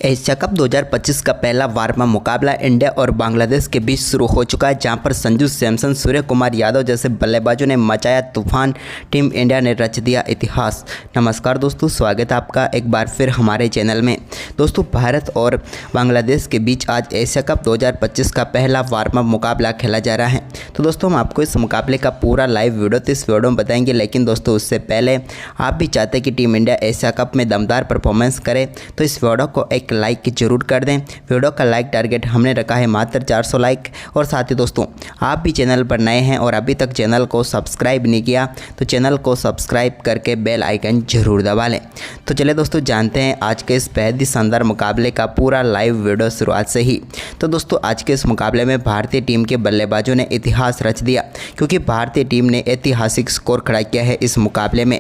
Asia cup 2025 का पहला warm मुकाबला इंडिया और बांग्लादेश के बीच शुरू हो चुका है, जहां पर संजू सैमसन, सूर्य कुमार यादव जैसे बल्लेबाजों ने मचाया तूफान। टीम इंडिया ने रच दिया इतिहास। नमस्कार दोस्तों, स्वागत है आपका एक बार फिर हमारे चैनल में। दोस्तों, भारत और बांग्लादेश के बीच आज एशिया कप 2025 का पहला वार्म मुकाबला खेला जा रहा है। तो दोस्तों, हम आपको इस मुकाबले का पूरा लाइव वीडियो तो इस वीडियो में बताएंगे, लेकिन दोस्तों उससे पहले आप भी चाहते हैं कि टीम इंडिया एशिया कप में दमदार परफॉर्मेंस करे तो इस वीडियो को एक लाइक जरूर कर दें। वीडियो का लाइक टारगेट हमने रखा है मात्र 400 लाइक। और साथ ही दोस्तों, आप भी चैनल पर नए हैं और अभी तक चैनल को सब्सक्राइब नहीं किया तो चैनल को सब्सक्राइब करके बेल आइकन जरूर दबा लें। तो चलिए दोस्तों, जानते हैं आज के इस बेहद ही शानदार मुकाबले का पूरा लाइव वीडियो शुरुआत से ही। तो दोस्तों, आज के इस मुकाबले में भारतीय टीम के बल्लेबाजों ने इतिहास रच दिया, क्योंकि भारतीय टीम ने ऐतिहासिक स्कोर खड़ा किया है इस मुकाबले में।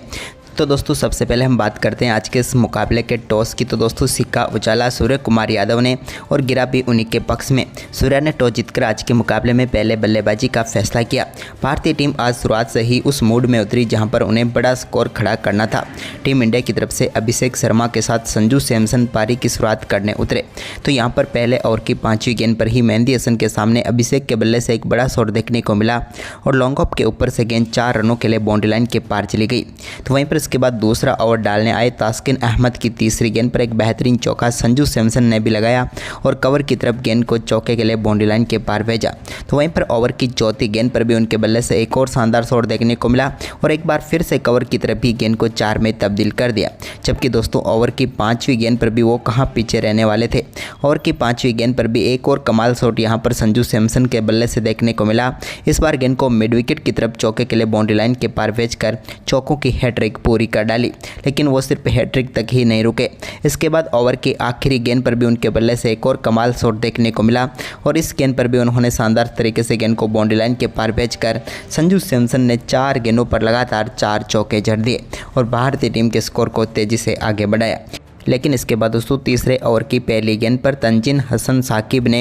तो दोस्तों, सबसे पहले हम बात करते हैं आज के इस मुकाबले के टॉस की। तो दोस्तों, सिक्का उछाला सूर्य कुमार यादव ने और गिरा भी उन्हीं के पक्ष में। सूर्य ने टॉस जीतकर आज के मुकाबले में पहले बल्लेबाजी का फैसला किया। भारतीय टीम आज शुरुआत से ही उस मूड में उतरी जहां पर उन्हें बड़ा स्कोर खड़ा करना था। टीम इंडिया की तरफ से अभिषेक शर्मा के साथ संजू सैमसन पारी की शुरुआत करने उतरे। तो यहाँ पर पहले ओवर की 5वीं गेंद पर ही मेहंदी हसन के सामने अभिषेक के बल्ले से एक बड़ा शॉट देखने को मिला और लॉन्ग ऑफ के ऊपर से गेंद 4 रनों के लिए बाउंड्री लाइन के पार चली गई। तो वहीं पर इसके बाद दूसरा ओवर डालने आए तास्किन अहमद की तीसरी गेंद पर एक बेहतरीन चौका संजू सैमसन ने भी लगाया और कवर की तरफ गेंद को चौके के लिए बाउंड्री लाइन के पार भेजा। तो वहीं पर ओवर की चौथी गेंद पर भी उनके बल्ले से एक और शानदार शॉट देखने को मिला और एक बार फिर से कवर की तरफ भी गेंद को 4 में तब्दील कर दिया। जबकि दोस्तों, ओवर की 5वीं गेंद पर भी वो कहाँ पीछे रहने वाले थे। ओवर की 5वीं गेंद पर भी एक और कमाल शॉट यहाँ पर संजू सैमसन के बल्ले से देखने को मिला। इस बार गेंद को मिड विकेट की तरफ चौके के लिए बाउंड्री लाइन के पार भेजकर चौकों की हैट्रिक पूरी कर डाली। लेकिन वो सिर्फ हैट्रिक तक ही नहीं रुके। इसके बाद ओवर की आखिरी गेंद पर भी उनके बल्ले से एक और कमाल शॉट देखने को मिला और इस गेंद पर भी उन्होंने शानदार तरीके से गेंद को बाउंड्री लाइन के पार भेजकर संजू सैमसन ने 4 गेंदों पर लगातार 4 चौके जड़ दिए और भारतीय टीम के स्कोर को तेजी से आगे बढ़ाया। लेकिन इसके बाद दोस्तों, तीसरे ओवर की पहली गेंद पर तंजीन हसन साकिब ने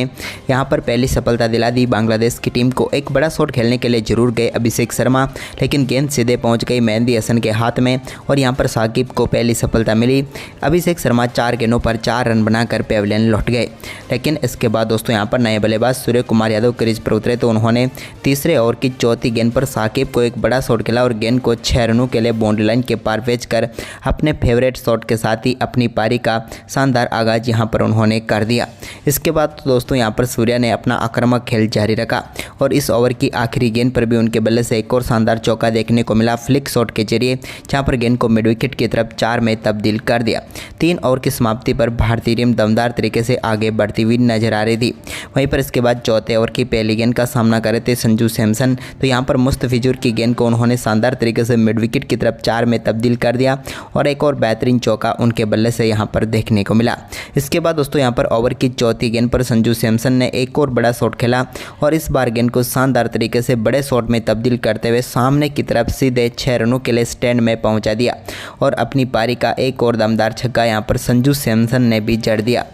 यहां पर पहली सफलता दिला दी बांग्लादेश की टीम को। एक बड़ा शॉट खेलने के लिए जरूर गए अभिषेक शर्मा, लेकिन गेंद सीधे पहुंच गई मेहंदी हसन के हाथ में और यहां पर साकिब को पहली सफलता मिली। अभिषेक शर्मा 4 गेंदों पर 4 रन बनाकर पेविलियन लौट गए। लेकिन इसके बाद दोस्तों, यहाँ पर नए बल्लेबाज सूर्य कुमार यादव क्रीज पर उतरे तो उन्होंने तीसरे ओवर की चौथी गेंद पर साकिब को एक बड़ा शॉट खेला और गेंद को 6 रनों के लिए बाउंड्री लाइन के पार भेजकर अपने फेवरेट शॉट के साथ ही अपनी पारी का शानदार आगाज यहां पर उन्होंने कर दिया। इसके बाद तो दोस्तों, यहां पर सूर्या ने अपना आक्रामक खेल जारी रखा और इस ओवर की आखिरी गेंद पर भी उनके बल्ले से एक और शानदार चौका देखने को मिला फ्लिक शॉट के जरिए, जहां पर गेंद को मिड विकेट की तरफ 4 में तब्दील कर दिया। 3 ओवर की समाप्ति पर भारतीय टीम दमदार तरीके से आगे बढ़ती हुई नजर आ रही थी। वहीं पर इसके बाद चौथे ओवर की पहली गेंद का सामना कर रहे थे संजू सैमसन। तो यहाँ पर मुस्तफिजुर की गेंद को उन्होंने शानदार तरीके से मिड विकेट की तरफ 4 में तब्दील कर दिया और एक और बेहतरीन चौका उनके बल्ले से यहाँ पर देखने को मिला। इसके बाद दोस्तों, यहाँ पर ओवर की चौथी गेंद पर संजू सैमसन ने एक और बड़ा शॉट खेला और इस बार गेंद को शानदार तरीके से बड़े शॉट में तब्दील करते हुए सामने की तरफ सीधे 6 रनों के लिए स्टैंड में पहुंचा दिया और अपनी पारी का एक और दमदार छक्का यहाँ पर संजू सैमसन ने भी जड़ दिया।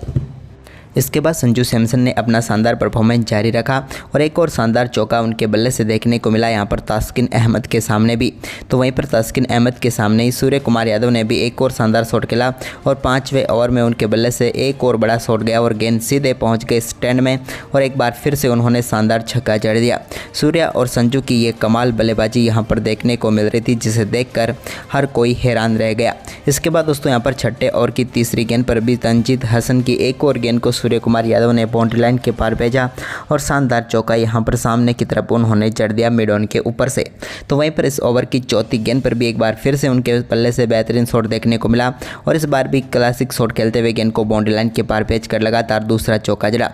इसके बाद संजू सैमसन ने अपना शानदार परफॉर्मेंस जारी रखा और एक और शानदार चौका उनके बल्ले से देखने को मिला यहाँ पर तास्किन अहमद के सामने भी। तो वहीं पर तास्किन अहमद के सामने ही सूर्य कुमार यादव ने भी एक और शानदार शॉट खेला और 5वें ओवर में उनके बल्ले से एक और बड़ा शॉट गया और गेंद सीधे पहुँच गए स्टैंड में और एक बार फिर से उन्होंने शानदार छक्का जड़ दिया। सूर्या और संजू की ये कमाल बल्लेबाजी यहाँ पर देखने को मिल रही थी, जिसे देखकर हर कोई हैरान रह गया। इसके बाद दोस्तों, यहाँ पर छठे ओवर की तीसरी गेंद पर भी तंजीन हसन की एक और गेंद को सूर्य कुमार यादव ने बाउंड्री लाइन के पार भेजा और शानदार चौका यहां पर सामने की तरफ उन्होंने जड़ दिया मिड ऑन के ऊपर से। तो वहीं पर इस ओवर की चौथी गेंद पर भी एक बार फिर से उनके पल्ले से बेहतरीन शॉट देखने को मिला और इस बार भी क्लासिक शॉट खेलते हुए गेंद को बाउंड्री लाइन के पार भेजकर लगातार दूसरा चौका जड़ा।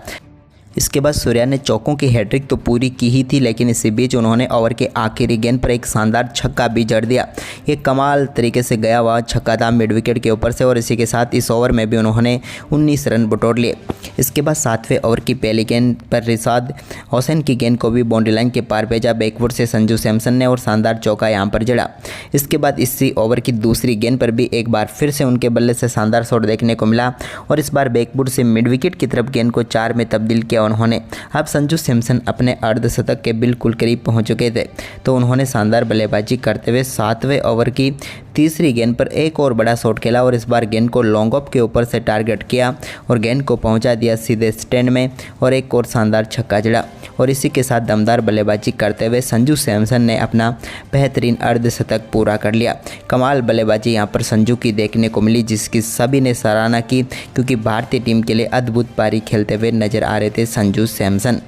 इसके बाद सूर्या ने चौकों की हैट्रिक तो पूरी की ही थी, लेकिन इसी बीच उन्होंने ओवर के आखिरी गेंद पर एक शानदार छक्का भी जड़ दिया। ये कमाल तरीके से गया हुआ छक्का था मिड विकेट के ऊपर से और इसी के साथ इस ओवर में भी उन्होंने 19 रन बटोर लिए। इसके बाद 7वें ओवर की पहली गेंद पर रिशाद हुसैन की गेंद को भी बाउंड्री लाइन के पार भेजा बैकवुड से संजू सैमसन ने और शानदार चौका यहाँ पर जड़ा। इसके बाद इसी ओवर की दूसरी गेंद पर भी एक बार फिर से उनके बल्ले से शानदार शॉट देखने को मिला और इस बार बैकवुड से मिड विकेट की तरफ गेंद को 4 में तब्दील किया दिया उन्होंने। अब संजू सैमसन अपने अर्धशतक के बिल्कुल करीब पहुंच चुके थे, तो उन्होंने शानदार बल्लेबाजी करते हुए 7वें ओवर की तीसरी गेंद पर एक और बड़ा शॉट खेला और इस बार गेंद को लॉन्ग ऑफ के ऊपर से टारगेट किया और गेंद को पहुंचा दिया सीधे स्टैंड में और एक और शानदार छक्का जड़ा। और इसी के साथ दमदार बल्लेबाजी करते हुए संजू सैमसन ने अपना बेहतरीन अर्धशतक पूरा कर लिया। कमाल बल्लेबाजी यहां पर संजू की देखने को मिली, जिसकी सभी ने सराहना की, क्योंकि भारतीय टीम के लिए अद्भुत पारी खेलते हुए नजर आ रहे थे संजू सैमसन।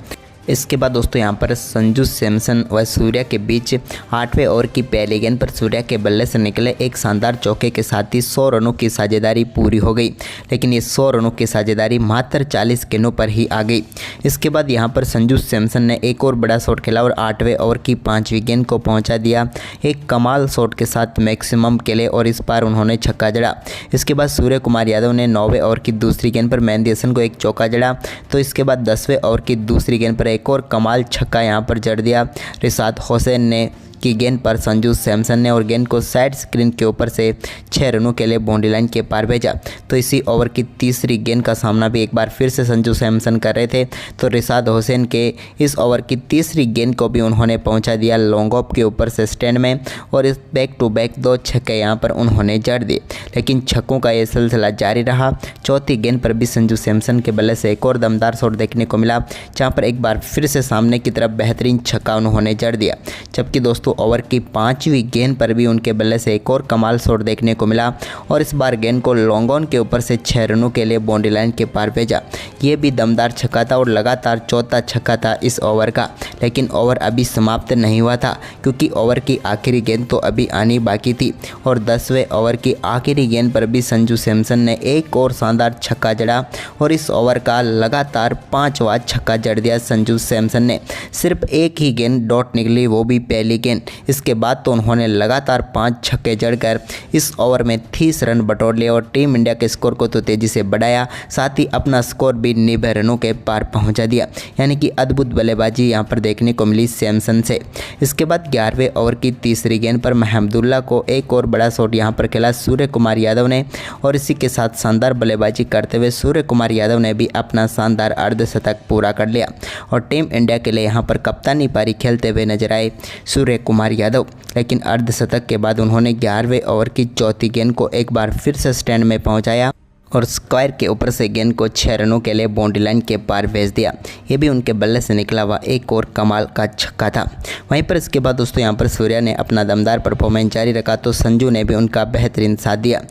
इसके बाद दोस्तों यहां पर संजू सैमसन व सूर्या के बीच 8वें ओवर की पहली गेंद पर सूर्या के बल्ले से निकले एक शानदार चौके के साथ ही 100 रनों की साझेदारी पूरी हो गई, लेकिन ये 100 रनों की साझेदारी मात्र 40 गेंदों पर ही आ गई। इसके बाद यहां पर संजू सैमसन ने एक और बड़ा शॉट खेला और 8वें ओवर की 5वीं गेंद को पहुंचा दिया एक कमाल शॉट के साथ मैक्सिमम के लिए और इस बार उन्होंने छक्का जड़ा। इसके बाद सूर्य कुमार यादव ने 9वें ओवर की दूसरी गेंद पर मेहंदी हसन को एक चौका जड़ा, तो इसके बाद 10वें ओवर की दूसरी गेंद पर एक और कमाल छक्का यहां पर जड़ दिया रिशाद हुसैन ने की गेंद पर संजू सैमसन ने और गेंद को साइड स्क्रीन के ऊपर से 6 रनों के लिए बाउंड्री लाइन के पार भेजा। तो इसी ओवर की तीसरी गेंद का सामना भी एक बार फिर से संजू सैमसन कर रहे थे, तो रिशाद हुसैन के इस ओवर की तीसरी गेंद को भी उन्होंने पहुंचा दिया लॉन्ग ऑफ के ऊपर से स्टैंड में और इस बैक टू बैक 2 छक्के यहां पर उन्होंने जड़ दिए। लेकिन छक्कों का ये सिलसिला जारी रहा। चौथी गेंद पर भी संजू सैमसन के बल्ले से एक और दमदार शॉट देखने को मिला, जहाँ पर एक बार फिर से सामने की तरफ बेहतरीन छक्का उन्होंने जड़ दिया। जबकि दोस्तों ओवर की 5वीं गेंद पर भी उनके बल्ले से एक और कमाल शॉट देखने को मिला और इस बार गेंद को लॉन्ग ऑन के ऊपर से 6 रनों के लिए बाउंड्री लाइन के पार भेजा। ये भी दमदार छक्का था और लगातार चौथा छक्का था इस ओवर का। लेकिन ओवर अभी समाप्त नहीं हुआ था, क्योंकि ओवर की आखिरी गेंद तो अभी आनी बाकी थी और 10वें ओवर की आखिरी गेंद पर भी संजू सैमसन ने एक और शानदार छक्का जड़ा और इस ओवर का लगातार 5वां छक्का जड़ दिया संजू सैमसन ने। सिर्फ एक ही गेंद डॉट निकली, वो भी पहली गेंद। इसके बाद तो उन्होंने लगातार 5 छक्के जड़कर इस ओवर में 30 रन बटोर लिए और टीम इंडिया के स्कोर को तो तेज़ी से बढ़ाया, साथ ही अपना स्कोर भी 90 रनों के पार पहुंचा दिया। यानी कि अद्भुत बल्लेबाजी यहां पर देखने को मिली सैमसन से। इसके बाद 11वें ओवर की तीसरी गेंद पर महमदुल्ला को एक और बड़ा शॉट यहां पर खेला सूर्य कुमार यादव ने और इसी के साथ शानदार बल्लेबाजी करते हुए सूर्य कुमार यादव ने भी अपना शानदार अर्धशतक पूरा कर लिया और टीम इंडिया के लिए यहां पर कप्तानी पारी खेलते हुए नजर आए सूर्य कुमार यादव। लेकिन अर्धशतक के बाद उन्होंने 11वें ओवर की चौथी गेंद को एक बार फिर से स्टैंड में पहुंचाया और स्क्वायर के ऊपर से गेंद को 6 रनों के लिए बाउंड्री लाइन के पार भेज दिया। ये भी उनके बल्ले से निकला हुआ एक और कमाल का छक्का था। वहीं पर इसके बाद दोस्तों यहाँ पर सूर्या ने अपना दमदार परफॉर्मेंस जारी रखा, तो संजू ने भी उनका बेहतरीन साथ दिया।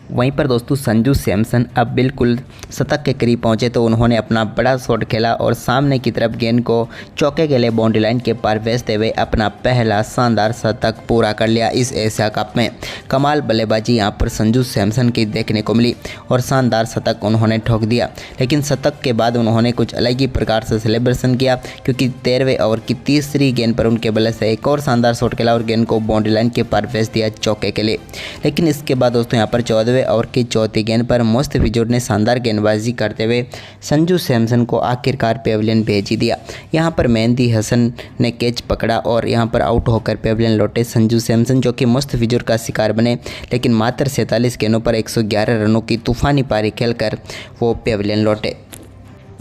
वहीं पर दोस्तों संजू सैमसन अब बिल्कुल शतक के करीब पहुंचे, तो उन्होंने अपना बड़ा शॉट खेला और सामने की तरफ गेंद को चौके के लिए बाउंड्री लाइन के पार भेजते हुए अपना पहला शानदार शतक पूरा कर लिया इस एशिया कप में। कमाल बल्लेबाजी यहां पर संजू सैमसन की देखने को मिली और शानदार शतक उन्होंने ठोक दिया। लेकिन शतक के बाद उन्होंने कुछ अलग ही प्रकार से सेलिब्रेशन किया, क्योंकि 13वें ओवर की तीसरी गेंद पर उनके बल्ले से एक और शानदार शॉट खेला और गेंद को बाउंड्री लाइन के पार भेज दिया चौके के लिए। लेकिन इसके बाद दोस्तों यहाँ पर 14वें ओवर की चौथी गेंद पर मुस्तफिजुर ने शानदार गेंदबाजी करते हुए संजू सैमसन को आखिरकार पेविलियन भेज ही दिया। यहां पर मेहंदी हसन ने कैच पकड़ा और यहां पर आउट होकर पेविलियन लौटे संजू सैमसन, जो कि मुस्तफिजुर का शिकार बने। लेकिन मात्र 47 गेंदों पर 111 रनों की तूफानी पारी खेलकर वो पेविलियन लौटे।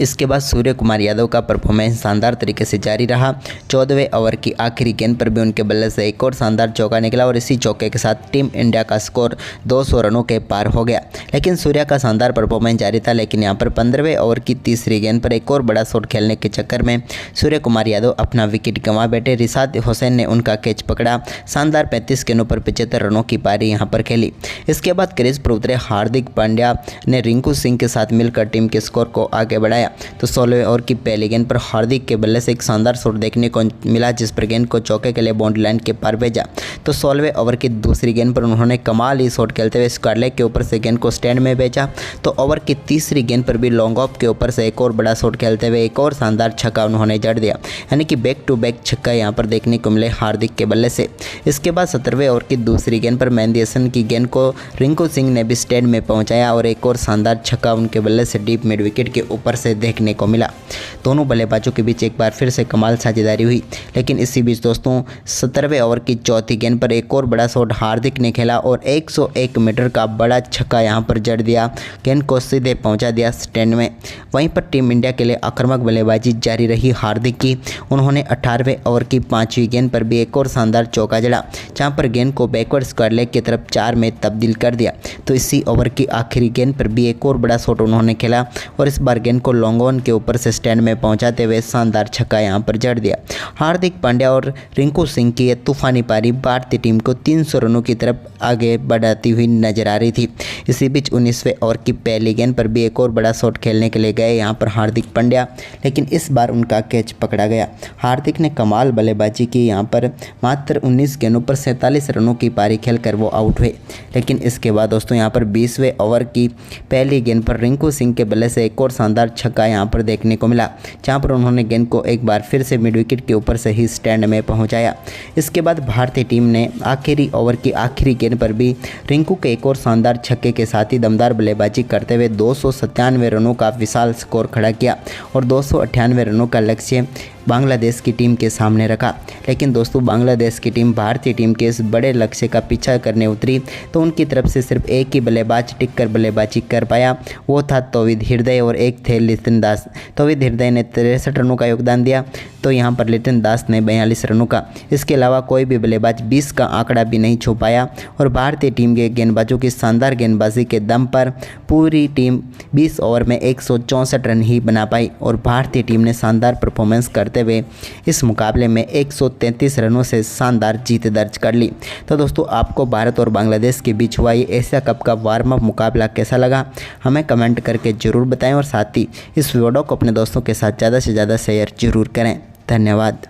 इसके बाद सूर्य कुमार यादव का परफॉर्मेंस शानदार तरीके से जारी रहा। 14वें ओवर की आखिरी गेंद पर भी उनके बल्ले से एक और शानदार चौका निकला और इसी चौके के साथ टीम इंडिया का स्कोर 200 रनों के पार हो गया। लेकिन सूर्या का शानदार परफॉर्मेंस जारी था, लेकिन यहाँ पर 15वें ओवर की तीसरी गेंद पर एक और बड़ा शॉट खेलने के चक्कर में सूर्य कुमार यादव अपना विकेट गंवा बैठे। रिशाद हुसैन ने उनका कैच पकड़ा। शानदार 35 गेंदों पर 75 रनों की पारी यहाँ पर खेली। इसके बाद क्रीज पर उतरे हार्दिक पांड्या ने रिंकू सिंह के साथ मिलकर टीम के स्कोर को आगे बढ़ाया। तो 16वें ओवर की पहली गेंद पर हार्दिक के बल्ले से एक शानदार शॉट देखने को मिला, जिस पर गेंद को चौके के लिए बाउंड्री लाइन के पार भेजा। तो 16वें ओवर की दूसरी गेंद पर उन्होंने कमाल ही शॉट खेलते हुए स्क्वायर लेग के ऊपर से गेंद को स्टैंड में भेजा। तो ओवर की तीसरी गेंद पर भी लॉन्ग ऑफ के ऊपर से एक और बड़ा शॉट खेलते हुए एक और शानदार छक्का उन्होंने जड़ दिया। यानी कि बैक टू बैक छक्का यहाँ पर देखने को मिले हार्दिक के बल्ले से। इसके बाद 17वें ओवर की दूसरी गेंद पर मेहंदी हसन की गेंद को रिंकू सिंह ने भी स्टैंड में पहुंचाया और एक और शानदार छक्का उनके बल्ले से डीप मिड विकेट के ऊपर से देखने को मिला। दोनों बल्लेबाजों के बीच एक बार फिर से कमाल साझेदारी हुई, लेकिन इसी बीच दोस्तों 17वें ओवर की चौथी गेंद पर एक और बड़ा शॉट हार्दिक ने खेला और 101 मीटर का बड़ा छक्का यहां पर जड़ दिया, गेंद को सीधे पहुंचा दिया स्टैंड में। वहीं पर टीम इंडिया के लिए आक्रामक बल्लेबाजी जारी रही हार्दिक की। उन्होंने 18वें ओवर की 5वीं गेंद पर भी एक और शानदार चौका जड़ा, जहां पर गेंद को बैकवर्ड स्क्वायर लेग की तरफ 4 में तब्दील कर दिया। तो इसी ओवर की आखिरी गेंद पर भी एक और बड़ा शॉट उन्होंने खेला और इस बार गेंद को लॉन्ग ऑन के ऊपर से स्टैंड में पहुंचाते हुए शानदार छक्का यहां पर जड़ दिया। हार्दिक पांड्या और रिंकू सिंह की ये तूफानी पारी भारतीय टीम को 300 रनों की तरफ आगे बढ़ाती हुई नजर आ रही थी। इसी बीच 19वें ओवर की पहली गेंद पर भी एक और बड़ा शॉट खेलने के लिए गए यहां पर हार्दिक पांड्या, लेकिन इस बार उनका कैच पकड़ा गया। हार्दिक ने कमाल बल्लेबाजी की, यहां पर मात्र 19 गेंदों पर 47 रनों की पारी खेलकर वो आउट हुए। लेकिन इसके बाद दोस्तों यहां पर 20वें ओवर की पहली गेंद पर रिंकू सिंह के बल्ले से एक और शानदार छक्का यहां पर देखने को मिला, जहां पर उन्होंने गेंद को एक बार फिर से मिड विकेट के ऊपर से ही स्टैंड में पहुंचाया। इसके बाद भारतीय टीम ने आखिरी ओवर की आखिरी गेंद पर भी रिंकू के एक और शानदार छक्के के साथ ही दमदार बल्लेबाजी करते हुए 297 रनों का विशाल स्कोर खड़ा किया और 298 रनों का लक्ष्य बांग्लादेश की टीम के सामने रखा। लेकिन दोस्तों बांग्लादेश की टीम भारतीय टीम के इस बड़े लक्ष्य का पीछा करने उतरी तो उनकी तरफ से सिर्फ एक ही बल्लेबाज टिक कर बल्लेबाजी कर पाया, वो था तौहीद हृदय और एक थे लिटन दास। तौहीद हृदय ने 63 रनों का योगदान दिया तो यहाँ पर लिटन दास ने 42 रनों का। इसके अलावा कोई भी बल्लेबाज 20 का आंकड़ा भी नहीं छू पाया और भारतीय टीम के गेंदबाजों की शानदार गेंदबाजी के दम पर पूरी टीम 20 ओवर में 164 रन ही बना पाई और भारतीय टीम ने शानदार परफॉर्मेंस करते हुए इस मुकाबले में 133 रनों से शानदार जीत दर्ज कर ली। तो दोस्तों आपको भारत और बांग्लादेश के बीच हुआ ये एशिया कप का वार्म अप मुकाबला कैसा लगा हमें कमेंट करके ज़रूर बताएं और साथ ही इस वीडियो को अपने दोस्तों के साथ ज़्यादा से ज़्यादा शेयर जरूर करें। धन्यवाद।